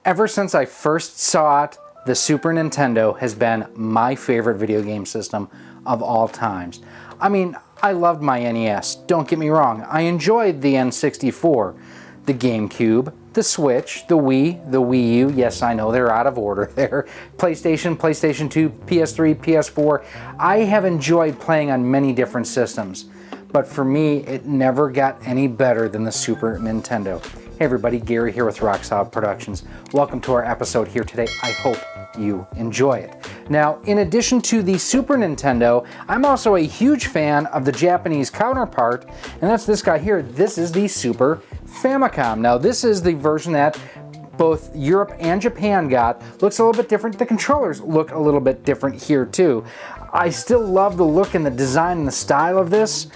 Ever since I first saw it, the Super Nintendo has been my favorite video game system of all times. I mean, I loved my NES, don't get me wrong. I enjoyed the N64, the GameCube, the Switch, the Wii, the Wii U. Yes, I know they're out of order there. PlayStation, PlayStation 2, PS3, PS4. I have enjoyed playing on many different systems. But for me, it never got any better than the Super Nintendo. Hey everybody, Gary here with Rock Solid Productions. Welcome to our episode here today. I hope you enjoy it. Now, in addition to the Super Nintendo, I'm also a huge fan of the Japanese counterpart, and that's this guy here. This is the Super Famicom. Now, this is the version that both Europe and Japan got. Looks a little bit different. The controllers look a little bit different here too. I still love the look and the design and the style of this.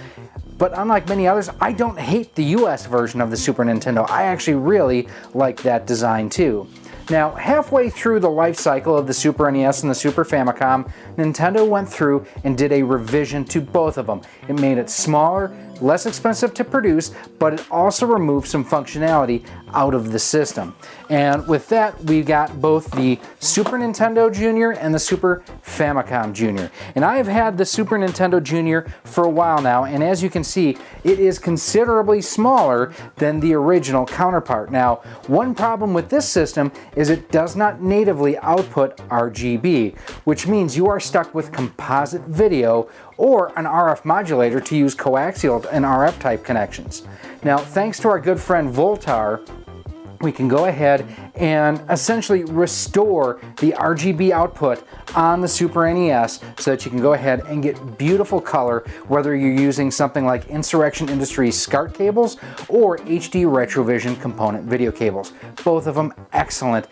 But unlike many others, I don't hate the US version of the Super Nintendo. I actually really like that design too. Now, halfway through the life cycle of the Super NES and the Super Famicom, Nintendo went through and did a revision to both of them. It made it smaller, less expensive to produce, but it also removed some functionality out of the system. And with that, we got both the Super Nintendo Jr. and the Super Famicom Jr. And I have had the Super Nintendo Jr. for a while now, and as you can see, it is considerably smaller than the original counterpart. Now, one problem with this system is it does not natively output RGB, which means you are stuck with composite video or an RF modulator to use coaxial and RF type connections. Now, thanks to our good friend Voultar, we can go ahead and essentially restore the RGB output on the Super NES so that you can go ahead and get beautiful color, whether you're using something like Insurrection Industries SCART cables or HD Retrovision component video cables. Both of them excellent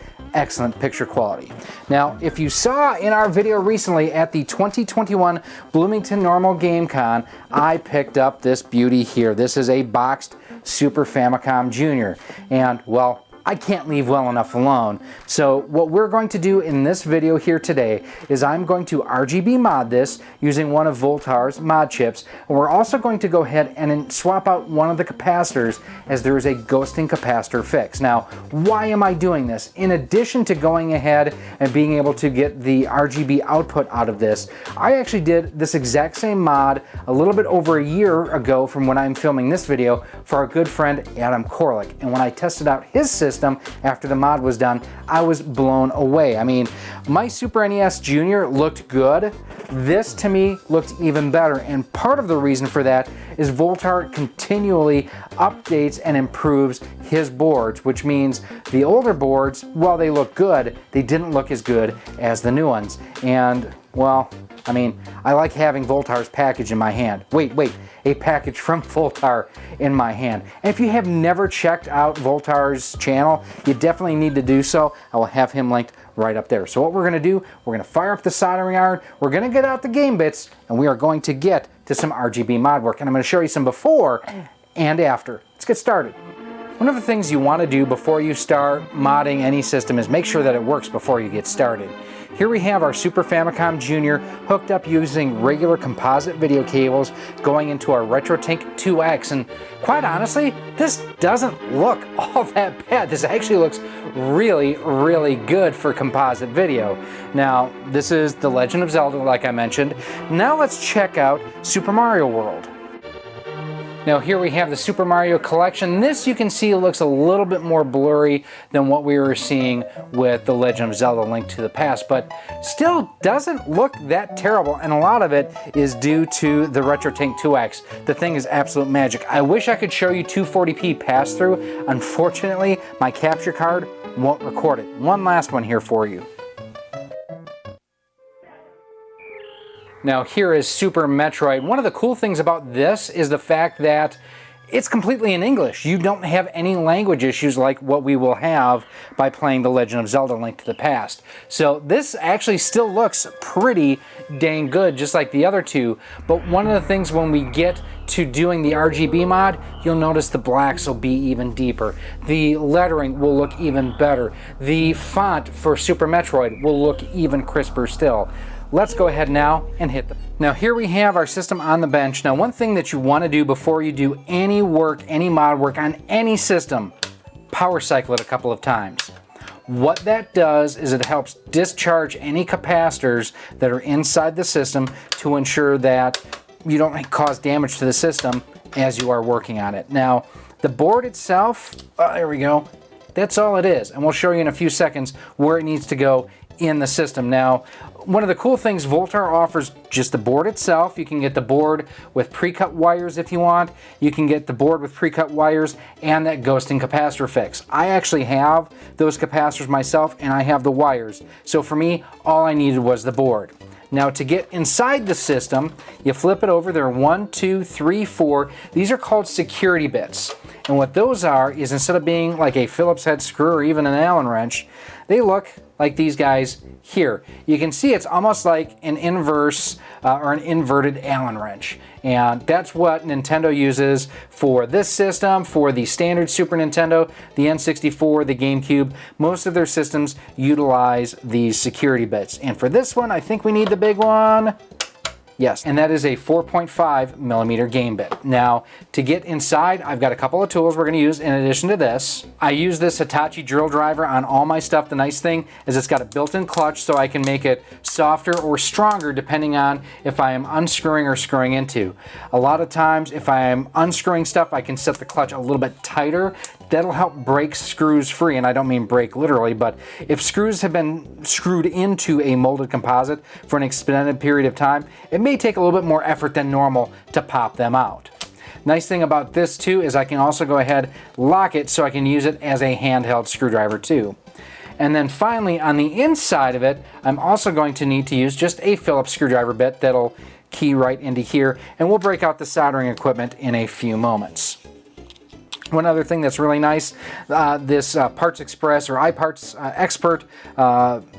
picture quality. Now, if you saw in our video recently at the 2021 Bloomington Normal Game Con, I picked up this beauty here. This is a boxed Super Famicom Jr. And, well, I can't leave well enough alone. So what we're going to do in this video here today is I'm going to RGB mod this using one of Voultar's mod chips. And we're also going to go ahead and swap out one of the capacitors as there is a ghosting capacitor fix. Now, why am I doing this? In addition to going ahead and being able to get the RGB output out of this, I actually did this exact same mod a little bit over a year ago from when I'm filming this video for our good friend Adam Korlick. And when I tested out his system after the mod was done, I was blown away. I mean, my Super NES Jr. looked good. This to me looked even better, and part of the reason for that is Voultar continually updates and improves his boards, which means the older boards, while they look good, they didn't look as good as the new ones. And, well, I mean, I like having Voultar's package in my hand. Wait, a package from Voultar in my hand. And if you have never checked out Voultar's channel, you definitely need to do so. I will have him linked right up there. So what we're gonna do, we're gonna fire up the soldering iron, we're gonna get out the game bits, and we are going to get to some RGB mod work. And I'm gonna show you some before and after. Let's get started. One of the things you wanna do before you start modding any system is make sure that it works before you get started. Here we have our Super Famicom Jr. hooked up using regular composite video cables going into our RetroTink 2X, and quite honestly, this doesn't look all that bad. This actually looks really good for composite video. Now, this is The Legend of Zelda, like I mentioned. Now let's check out Super Mario World. Now here we have the Super Mario Collection. This you can see looks a little bit more blurry than what we were seeing with The Legend of Zelda: Link to the Past, but still doesn't look that terrible, and a lot of it is due to the RetroTink 2X. The thing is absolute magic. I wish I could show you 240p pass-through. Unfortunately, my capture card won't record it. One last one here for you. Now here is Super Metroid. One of the cool things about this is the fact that it's completely in English. You don't have any language issues like what we will have by playing The Legend of Zelda: Link to the Past. So this actually still looks pretty dang good, just like the other two. But one of the things when we get to doing the RGB mod, you'll notice the blacks will be even deeper. The lettering will look even better. The font for Super Metroid will look even crisper still. Let's go ahead now and hit them. Now here we have our system on the bench. Now one thing that you want to do before you do any work, any mod work on any system, power cycle it a couple of times. What that does is it helps discharge any capacitors that are inside the system to ensure that you don't cause damage to the system as you are working on it. Now, the board itself, there we go, that's all it is. And we'll show you in a few seconds where it needs to go in the system. Now, one of the cool things, Voultar offers just the board itself. You can get the board with pre-cut wires if you want. You can get the board with pre-cut wires and that ghosting capacitor fix. I actually have those capacitors myself and I have the wires. So for me, all I needed was the board. Now to get inside the system, you flip it over. There are 1, 2, 3, 4. These are called security bits. And what those are is, instead of being like a Phillips head screw or even an Allen wrench, they look like these guys here. You can see it's almost like an inverse or an inverted Allen wrench. And that's what Nintendo uses for this system, for the standard Super Nintendo, the N64, the GameCube. Most of their systems utilize these security bits. And for this one, I think we need the big one. Yes, and that is a 4.5 millimeter game bit. Now, to get inside, I've got a couple of tools we're gonna use in addition to this. I use this Hitachi drill driver on all my stuff. The nice thing is it's got a built-in clutch, so I can make it softer or stronger depending on if I am unscrewing or screwing into. A lot of times, if I am unscrewing stuff, I can set the clutch a little bit tighter. That'll help break screws free, and I don't mean break literally, but if screws have been screwed into a molded composite for an extended period of time, it may take a little bit more effort than normal to pop them out. Nice thing about this too is I can also go ahead, lock it so I can use it as a handheld screwdriver too. And then finally, on the inside of it, I'm also going to need to use just a Phillips screwdriver bit that'll key right into here, and we'll break out the soldering equipment in a few moments. One other thing that's really nice, this Parts Express or iParts Expert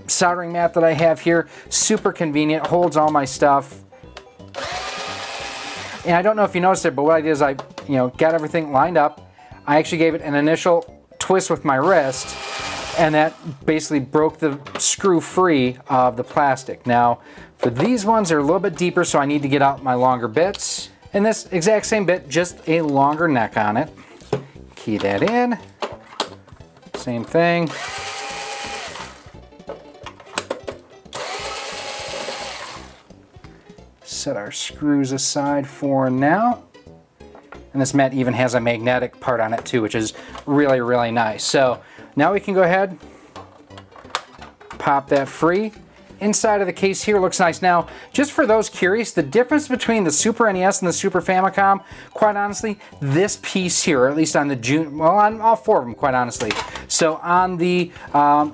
soldering mat that I have here, super convenient, holds all my stuff. And I don't know if you noticed it, but what I did is I got everything lined up. I actually gave it an initial twist with my wrist, and that basically broke the screw free of the plastic. Now, for these ones, they're a little bit deeper, so I need to get out my longer bits. And this exact same bit, just a longer neck on it. Key that in, same thing. Set our screws aside for now. And this mat even has a magnetic part on it too, which is really, really nice. So now we can go ahead, pop that free. Inside of the case here looks nice. Now, just for those curious, the difference between the Super NES and the Super Famicom, quite honestly, this piece here, or at least on the well, on all four of them, quite honestly. So on the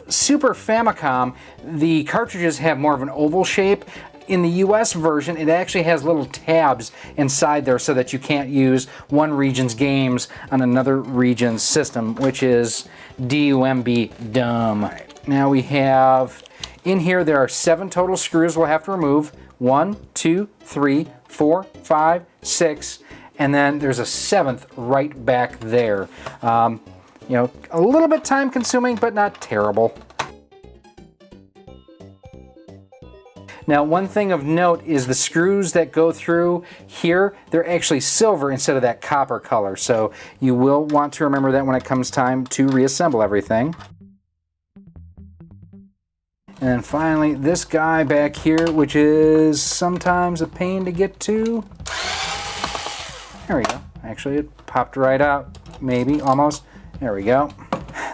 Super Famicom, the cartridges have more of an oval shape. In the US version, it actually has little tabs inside there so that you can't use one region's games on another region's system, which is D-U-M-B, dumb. Now we have, in here there are 7 total screws we'll have to remove. 1, 2, 3, 4, 5, 6, and then there's a 7th right back there. A little bit time consuming, but not terrible. Now, one thing of note is the screws that go through here, they're actually silver instead of that copper color. So you will want to remember that when it comes time to reassemble everything. And then finally, this guy back here, which is sometimes a pain to get to. There we go. Actually, it popped right out. Maybe, almost. There we go.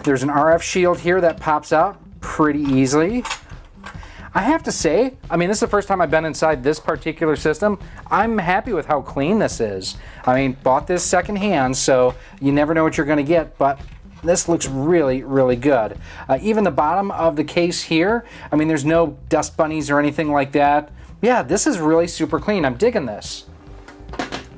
There's an RF shield here that pops out pretty easily. I have to say, I mean, this is the first time I've been inside this particular system. I'm happy with how clean this is. I mean, bought this secondhand, so you never know what you're gonna get, but this looks really, really good. Even the bottom of the case here, I mean, there's no dust bunnies or anything like that. Yeah, this is really super clean. I'm digging this.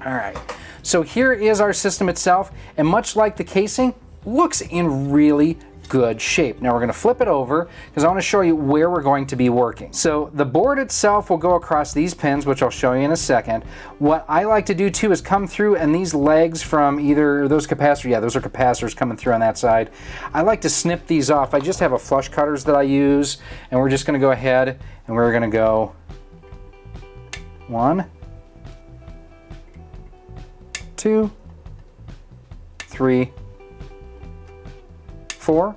All right, so here is our system itself, and much like the casing, looks in really good shape. Now we're going to flip it over because I want to show you where we're going to be working. So the board itself will go across these pins, which I'll show you in a second. What I like to do too is come through, and these legs from either those capacitors, yeah, those are capacitors coming through on that side. I like to snip these off. I just have a flush cutters that I use, and we're just going to go ahead and we're going to go 1, 2, 3, 4.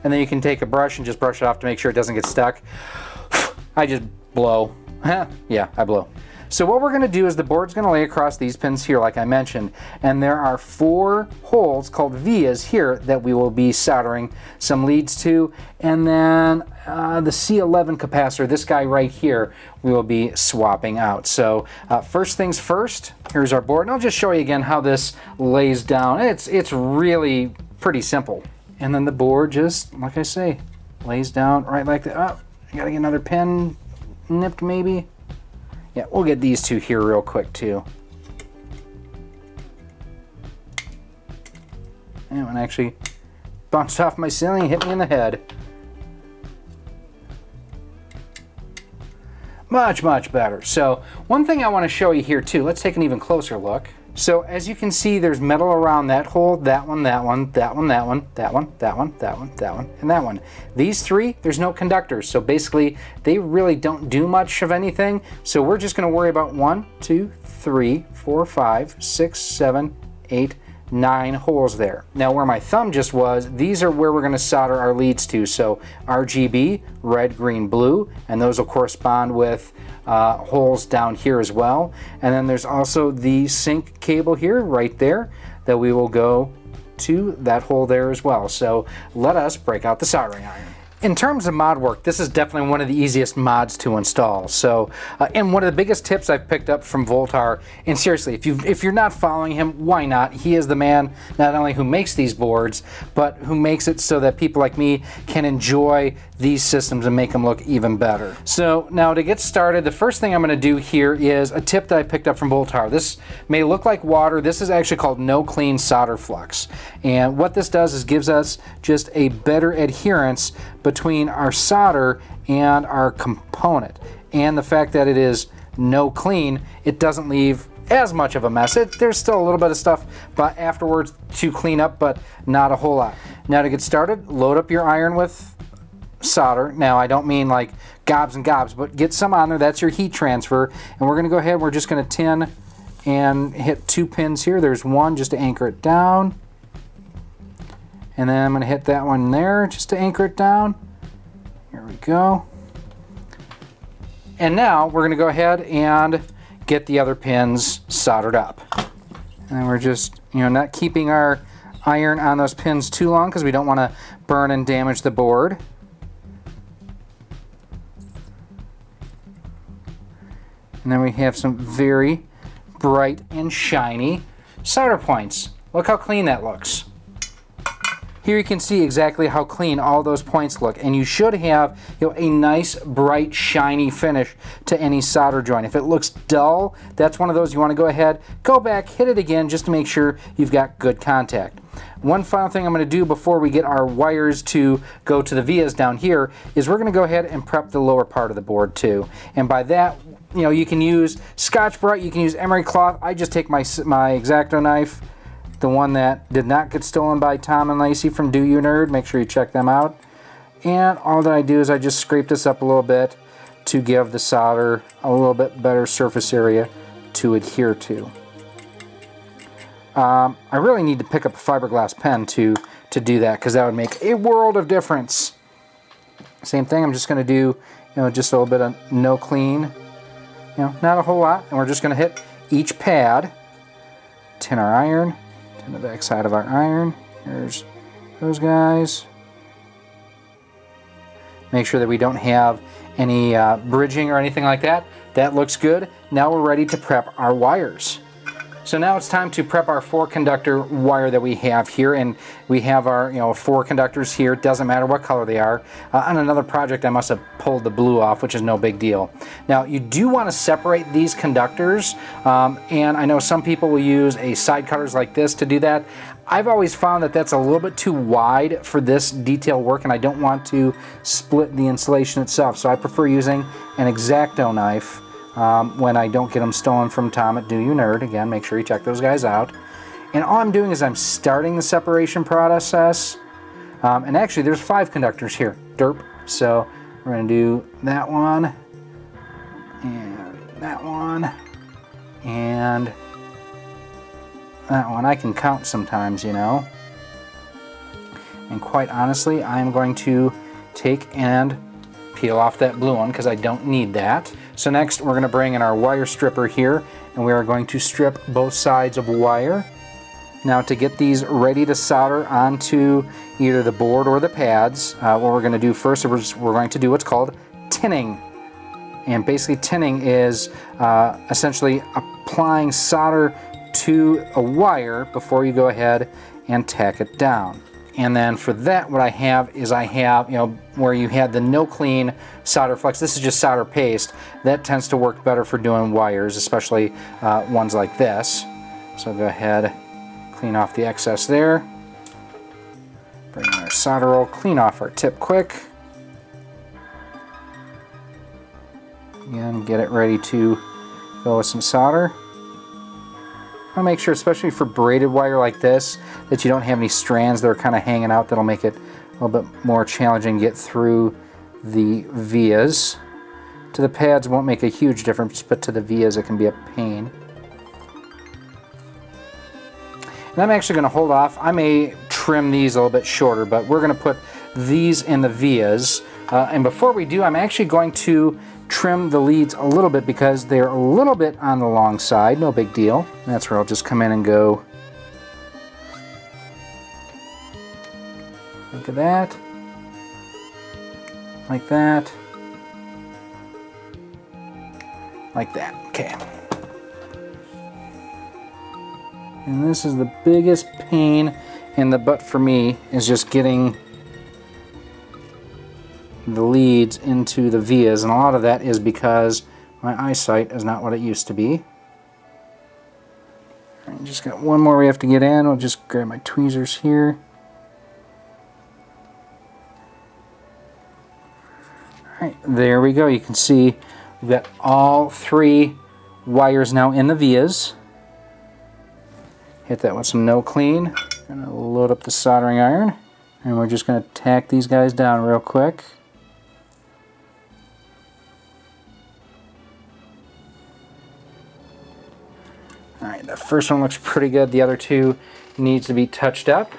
and then you can take a brush and just brush it off to make sure it doesn't get stuck. I just blow. Yeah, I blow. So what we're going to do is the board's going to lay across these pins here like I mentioned, and there are 4 holes called vias here that we will be soldering some leads to, and then the C11 capacitor, this guy right here, we will be swapping out. So first things first, here's our board, and I'll just show you again how this lays down. It's really pretty simple. And then the board just, like I say, lays down right like that. Oh, I gotta get another pin nipped maybe. Yeah, we'll get these 2 here real quick too. And one actually bounced off my ceiling and hit me in the head. Much, much better. So one thing I want to show you here too, let's take an even closer look. So as you can see, there's metal around that hole, that one, that one, that one, that one, that one, that one, that one, that one, and that one. These 3, there's no conductors, so basically they really don't do much of anything. So we're just going to worry about 1, 2, 3, 4, 5, 6, 7, 8, 9 holes there. Now where my thumb just was, these are where we're going to solder our leads to. So RGB, red, green, blue, and those will correspond with holes down here as well. And then there's also the sync cable here, right there, that we will go to that hole there as well. So let us break out the soldering iron. In terms of mod work, this is definitely one of the easiest mods to install. So, and one of the biggest tips I've picked up from Voultar, and seriously, if you're not following him, why not? He is the man not only who makes these boards, but who makes it so that people like me can enjoy these systems and make them look even better. So now to get started, the first thing I'm going to do here is a tip that I picked up from Voultar. This may look like water. This is actually called No Clean Solder Flux. And what this does is gives us just a better adherence between our solder and our component. And the fact that it is no clean, it doesn't leave as much of a mess. There's still a little bit of stuff but afterwards to clean up, but not a whole lot. Now to get started, load up your iron with solder. Now I don't mean like gobs and gobs, but get some on there. That's your heat transfer. And we're going to go ahead, we're just going to tin and hit 2 pins here. There's 1 just to anchor it down. And then I'm going to hit that one there just to anchor it down. Here we go. And now we're going to go ahead and get the other pins soldered up. And then we're just, not keeping our iron on those pins too long because we don't want to burn and damage the board. And then we have some very bright and shiny solder points. Look how clean that looks. Here you can see exactly how clean all those points look, and you should have a nice, bright, shiny finish to any solder joint. If it looks dull, that's one of those you want to go ahead, go back, hit it again just to make sure you've got good contact. One final thing I'm going to do before we get our wires to go to the vias down here is we're going to go ahead and prep the lower part of the board too. And by that, you can use Scotch-Brite, you can use emery cloth. I just take my X-Acto knife, the one that did not get stolen by Tom and Lacey from Do You Nerd. Make sure you check them out. And all that I do is I just scrape this up a little bit to give the solder a little bit better surface area to adhere to. I really need to pick up a fiberglass pen to do that, because that would make a world of difference. Same thing, I'm just going to do just a little bit of no clean, not a whole lot, and we're just going to hit each pad, tin our iron, tin the back side of our iron. Here's those guys. Make sure that we don't have any bridging or anything like that. That looks good. Now we're ready to prep our wires. So now it's time to prep our 4-conductor wire that we have here, and we have our 4 conductors here. It doesn't matter what color they are. On another project I must have pulled the blue off, which is no big deal. Now you do want to separate these conductors, and I know some people will use a side cutters like this to do that. I've always found that that's a little bit too wide for this detail work, and I don't want to split the insulation itself, so I prefer using an X-Acto knife when I don't get them stolen from Tom at Do You Nerd. Again, make sure you check those guys out. And all I'm doing is I'm starting the separation process. And actually, there's 5 conductors here. Derp. So we're going to do that one, and that one, and that one. I can count sometimes, And And quite honestly, I'm going to take and peel off that blue one because I don't need that. So next we're going to bring in our wire stripper here, and we are going to strip both sides of wire. Now to get these ready to solder onto either the board or the pads, what we're going to do first is we're going to do what's called tinning. And basically tinning is essentially applying solder to a wire before you go ahead and tack it down. And then for that, what I have is you know, where you had the no clean solder flux, this is just solder paste. That tends to work better for doing wires, especially ones like this. So go ahead, clean off the excess there. Bring in our solder roll, clean off our tip quick. Again, get it ready to go with some solder. I'll make sure, especially for braided wire like this, that you don't have any strands that are kind of hanging out. That'll make it a little bit more challenging to get through the vias. To the pads won't make a huge difference, but to the vias it can be a pain. And I'm actually going to hold off. I may trim these a little bit shorter, but we're going to put these in the vias. And before we do, I'm actually going to trim the leads a little bit because they're a little bit on the long side, no big deal. That's where I'll just come in and go. Look at that. Like that. Like that. Okay. And this is the biggest pain in the butt for me, is just getting the leads into the vias, and a lot of that is because my eyesight is not what it used to be. Right, just got one more we have to get in. I'll just grab my tweezers here. Alright, there we go. You can see we've got all three wires now in the vias. Hit that with some no clean. Gonna load up the soldering iron, and we're just gonna tack these guys down real quick. Alright, the first one looks pretty good. The other two needs to be touched up.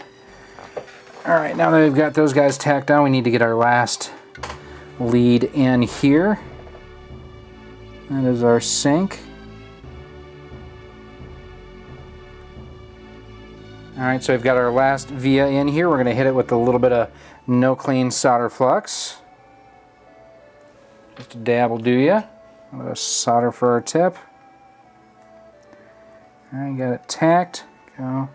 Alright, now that we've got those guys tacked down, we need to get our last lead in here. That is our sink. Alright, so we've got our last via in here. We're going to hit it with a little bit of no clean solder flux. Just a dab will do ya. A little bit of solder for our tip. Alright, got it tacked. Go.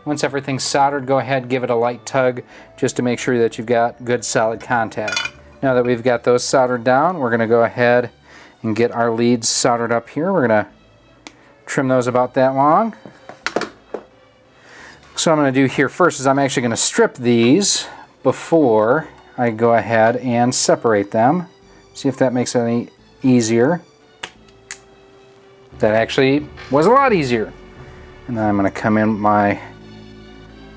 Once everything's soldered, go ahead and give it a light tug just to make sure that you've got good solid contact. Now that we've got those soldered down, we're going to go ahead and get our leads soldered up here. We're going to trim those about that long. So what I'm going to do here first is I'm actually going to strip these before I go ahead and separate them. See if that makes it any easier. That actually was a lot easier. And then I'm going to come in with my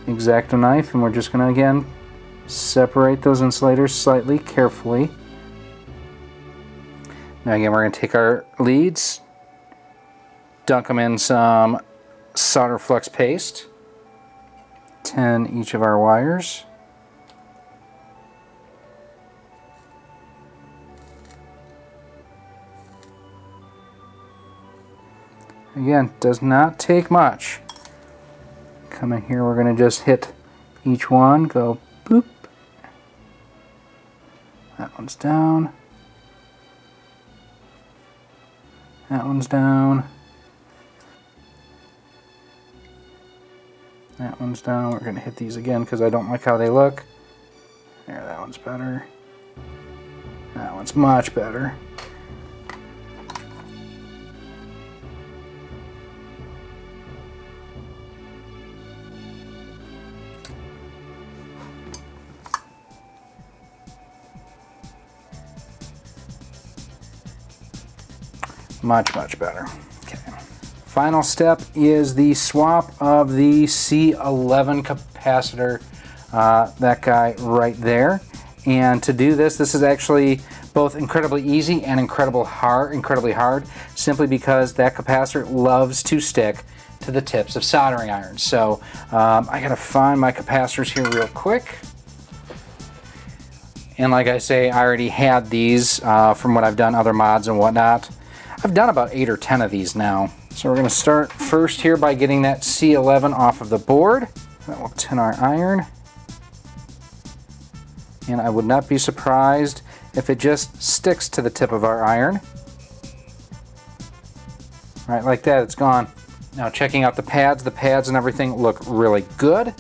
X-Acto knife, and we're just going to again separate those insulators slightly, carefully. Now again, we're going to take our leads, dunk them in some solder flux paste, tin each of our wires. Again, does not take much. Come in here, we're going to just hit each one, go boop. That one's down. That one's down. That one's down. We're going to hit these again because I don't like how they look. There, that one's better. That one's much better. Much, much better. Okay. Final step is the swap of the C11 capacitor, that guy right there. And to do this, this is actually both incredibly easy and incredibly hard, simply because that capacitor loves to stick to to the tips of soldering irons. So I gotta find my capacitors here real quick. And like I say, I already had these from what I've done, other mods and whatnot. I've done about 8 or 10 of these now. So we're gonna start first here by getting that C11 off of the board. That will tin our iron. And I would not be surprised if it just sticks to the tip of our iron. Right, like that, it's gone. Now checking out the pads and everything look really good.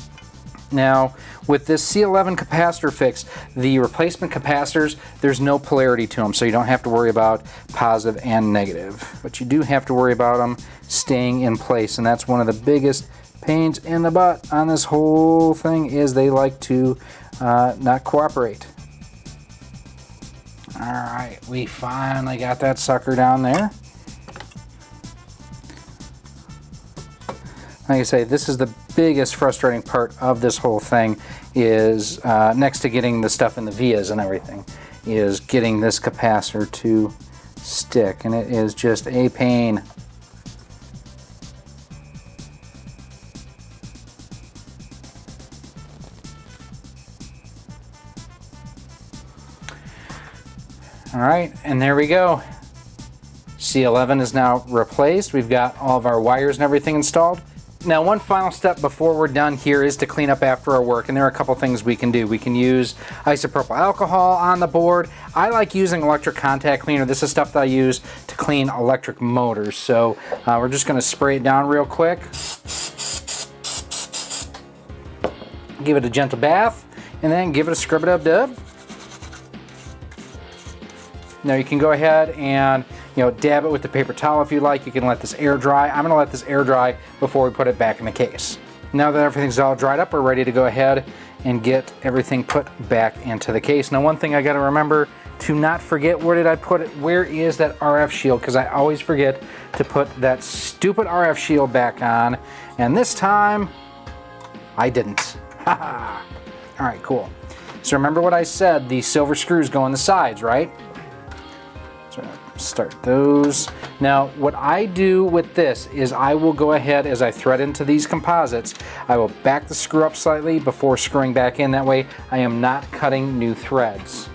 Now, with this C11 capacitor fix, the replacement capacitors, there's no polarity to them, so you don't have to worry about positive and negative. But you do have to worry about them staying in place, and that's one of the biggest pains in the butt on this whole thing, is they like to not cooperate. Alright, we finally got that sucker down there. Like I say, this is the biggest frustrating part of this whole thing, is next to getting the stuff in the vias and everything, is getting this capacitor to stick, and it is just a pain. Alright, and there we go. C11 is now replaced. We've got all of our wires and everything installed. Now, one final step before we're done here is to clean up after our work, and there are a couple things we can do. We can use isopropyl alcohol on the board. I like using electric contact cleaner. This is stuff that I use to clean electric motors. So we're just going to spray it down real quick. Give it a gentle bath, and then give it a scrub-a-dub-dub. Now you can go ahead and dab it with the paper towel if you like. You can let this air dry. I'm going to let this air dry before we put it back in the case. Now that everything's all dried up, we're ready to go ahead and get everything put back into the case. Now, one thing I got to remember to not forget, where did I put it? Where is that RF shield? Because I always forget to put that stupid RF shield back on, and this time I didn't. Haha. All right, cool. So remember what I said, the silver screws go on the sides, right? So start those. Now, what I do with this is I will go ahead, as I thread into these composites, I will back the screw up slightly before screwing back in. That way I am not cutting new threads.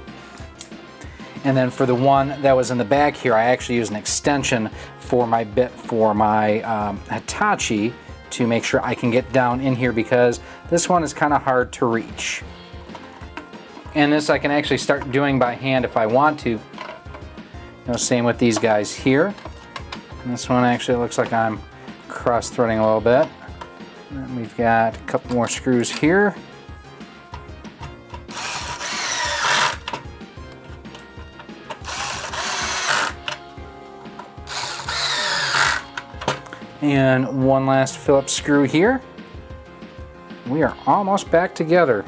And then for the one that was in the back here, I actually use an extension for my bit for my Hitachi to make sure I can get down in here, because this one is kind of hard to reach. And this I can actually start doing by hand if I want to. Same with these guys here. And this one actually looks like I'm cross-threading a little bit. And we've got a couple more screws here. And one last Phillips screw here. We are almost back together.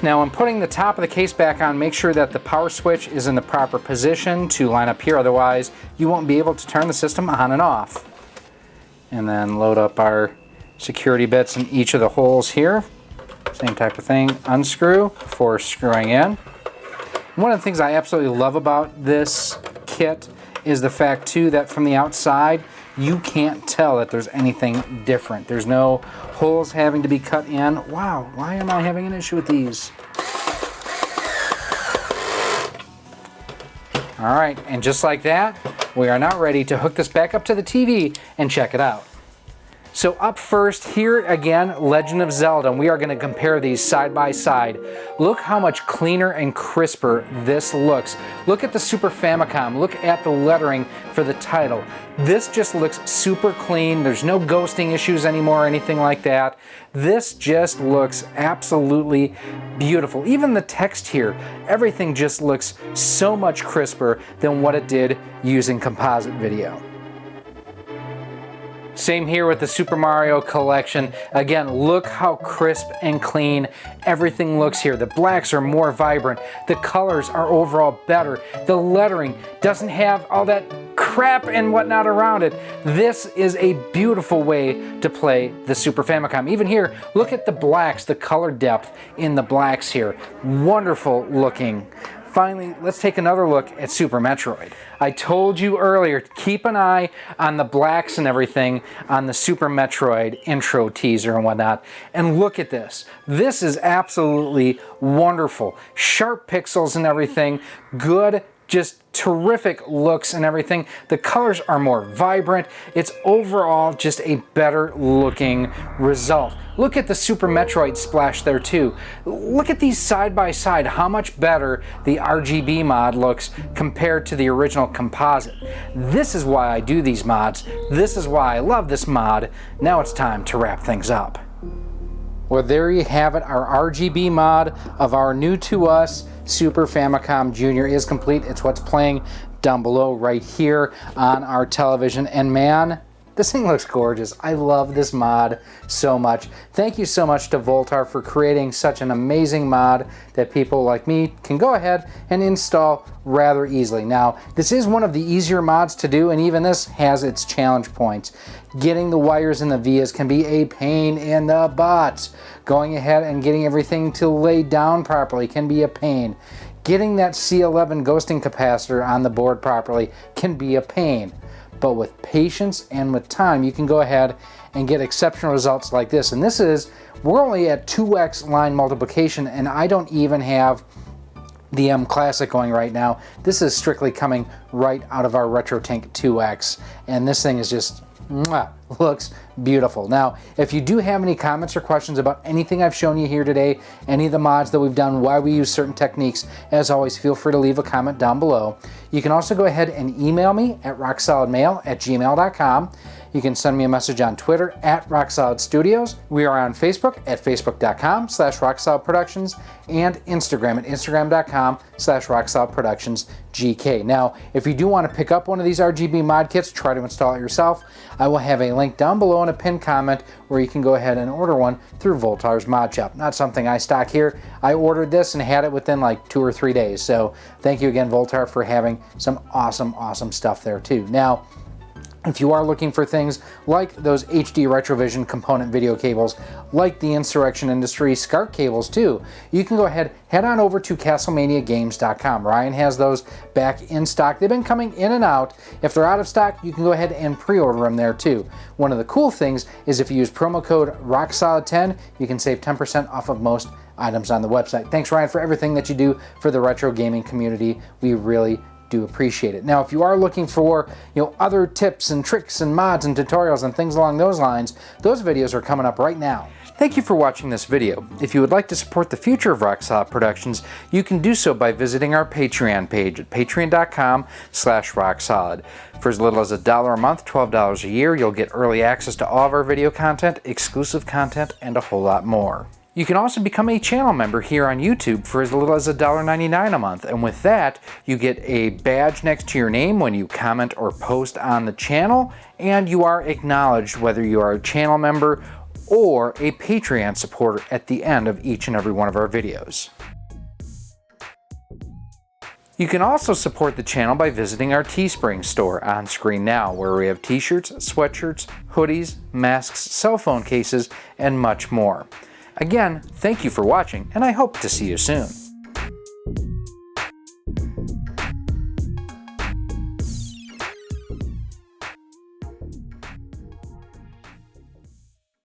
Now, when putting the top of the case back on, make sure that the power switch is in the proper position to line up here, otherwise you won't be able to turn the system on and off. And then load up our security bits in each of the holes here. Same type of thing, unscrew before screwing in. One of the things I absolutely love about this kit is the fact too that from the outside you can't tell that there's anything different. There's no holes having to be cut in. Wow, why am I having an issue with these? All right, and just like that, we are now ready to hook this back up to the TV and check it out. So up first, here again, Legend of Zelda, and we are going to compare these side by side. Look how much cleaner and crisper this looks. Look at the Super Famicom. Look at the lettering for the title. This just looks super clean. There's no ghosting issues anymore or anything like that. This just looks absolutely beautiful. Even the text here, everything just looks so much crisper than what it did using composite video. Same here with the Super Mario collection. Again, look how crisp and clean everything looks here. The blacks are more vibrant. The colors are overall better. The lettering doesn't have all that crap and whatnot around it. This is a beautiful way to play the Super Famicom. Even here, look at the blacks, the color depth in the blacks here. Wonderful looking. finally, let's take another look at Super Metroid. I told you earlier, keep an eye on the blacks and everything on the Super Metroid intro teaser and whatnot. And look at this. This is absolutely wonderful. Sharp pixels and everything, good, just terrific looks and everything. The colors are more vibrant. It's overall just a better looking result. Look at the Super Metroid splash there too. Look at these side by side, how much better the RGB mod looks compared to the original Composite. This is why I do these mods. This is why I love this mod. Now it's time to wrap things up. Well, there you have it. Our RGB mod of our new to us Super Famicom Jr is complete. It's what's playing down below right here on our television. And man, this thing looks gorgeous. I love this mod so much. Thank you so much to Voultar for creating such an amazing mod that people like me can go ahead and install rather easily. Now, this is one of the easier mods to do, and even this has its challenge points. Getting the wires and the vias can be a pain in the butt. Going ahead and getting everything to lay down properly can be a pain. Getting that C11 ghosting capacitor on the board properly can be a pain. But with patience and with time, you can go ahead and get exceptional results like this. And this is, we're only at 2x line multiplication, and I don't even have the M Classic going right now. This is strictly coming right out of our RetroTink 2X. And this thing is just, mwah, looks beautiful. Now, if you do have any comments or questions about anything I've shown you here today, any of the mods that we've done, why we use certain techniques, as always, feel free to leave a comment down below. You can also go ahead and email me at rocksolidmail@gmail.com. You can send me a message on Twitter at RockSolidStudios. We are on Facebook at facebook.com/RockSolidProductions and Instagram at instagram.com/RockSolidProductionsGK. Now, if you do want to pick up one of these RGB mod kits, try to install it yourself, I will have a link down below in a pinned comment where you can go ahead and order one through Voultar's Mod Shop. Not something I stock here. I ordered this and had it within like 2 or 3 days. So thank you again, Voultar, for having some awesome stuff there too. Now, if you are looking for things like those HD Retrovision component video cables, like the Insurrection Industries SCART cables too, you can go ahead, head on over to CastlemaniaGames.com. Ryan has those back in stock. They've been coming in and out. If they're out of stock, you can go ahead and pre-order them there too. One of the cool things is if you use promo code ROCKSOLID10, you can save 10% off of most items on the website. Thanks, Ryan, for everything that you do for the retro gaming community. We really do appreciate it. Now, if you are looking for, other tips and tricks and mods and tutorials and things along those lines, those videos are coming up right now. Thank you for watching this video. If you would like to support the future of Rock Solid Productions, you can do so by visiting our Patreon page at patreon.com/rocksolid. For as little as $1 a month, $12 a year, you'll get early access to all of our video content, exclusive content, and a whole lot more. You can also become a channel member here on YouTube for as little as $1.99 a month, and with that, you get a badge next to your name when you comment or post on the channel, and you are acknowledged whether you are a channel member or a Patreon supporter at the end of each and every one of our videos. You can also support the channel by visiting our Teespring store on screen now, where we have t-shirts, sweatshirts, hoodies, masks, cell phone cases, and much more. Again, thank you for watching, and I hope to see you soon.